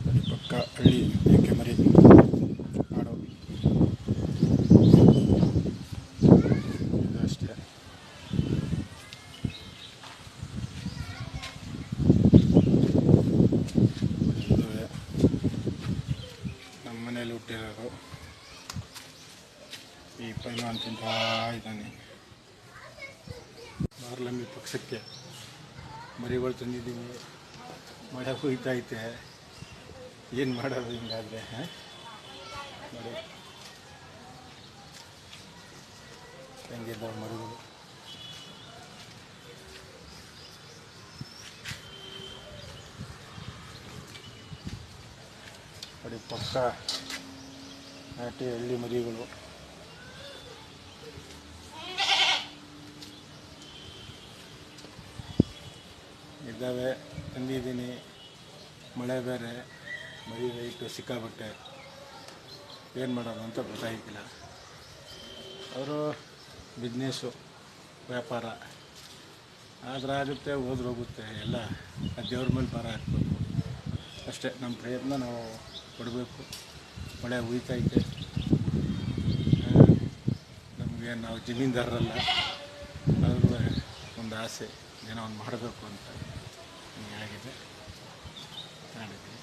ಅಲ್ಲಿ ಪಕ್ಕ ಹಳ್ಳಿ ಮೇಕೆ ಮರಿ ಆಡೋ ಇದು ಅಷ್ಟೇ. ಇದುವೇ ನಮ್ಮ ಮನೇಲಿ ಹುಟ್ಟಿರೋದು. ಈ ಪೈಲ್ವಾನ್ ತಿಂತಾ ಇದ್ದಾನೆ. ಬಾರ್ಲಮ್ಮಿ ಪಕ್ಷಕ್ಕೆ ಮರಿಗಳು ತಂದಿದ್ದೀವಿ. ಮಳೆ ಹುಯ್ತೈತೆ, ಏನು ಮಾಡೋದು ಹಿಂಗಾದರೆ? ನೋಡಿ ಹೆಂಗಿದ್ದಾವೆ ಮರಿಗಳು. ನೋಡಿ ಪಕ್ಕ ನಾಟಿ ಹಳ್ಳಿ ಮರಿಗಳು. ಇದ್ದಾವೆ, ತಂದಿದ್ದೀನಿ. ಮಳೆ ಬೇರೆ, ಮರಿ ವೆಯ್ಟು ಸಿಕ್ಕಾಬಟ್ಟೆ, ಏನು ಮಾಡೋದು ಅಂತ ಗೊತ್ತಾಗಿಲ್ಲ. ಅವರು ಬಿಸ್ನೆಸ್ಸು, ವ್ಯಾಪಾರ ಆದ್ರೆ ಆಗುತ್ತೆ, ಹೋಗುತ್ತೆ ಎಲ್ಲ ದೇವ್ರ ಮೇಲೆ ಭಾರ ಹಾಕ್ಬೇಕು ಅಷ್ಟೇ. ನಮ್ಮ ಪ್ರಯತ್ನ ನಾವು ಕೊಡಬೇಕು. ಮಳೆ ಹುಯ್ತೈತೆ, ನಮಗೆ ನಾವು ಜಮೀನ್ದಾರರಲ್ಲ, ಆದರೂ ಒಂದು ಆಸೆ ಏನೋ ಒಂದು ಮಾಡಬೇಕು ಅಂತ ಆಗಿದೆ. ಮಾಡಿದ್ವಿ.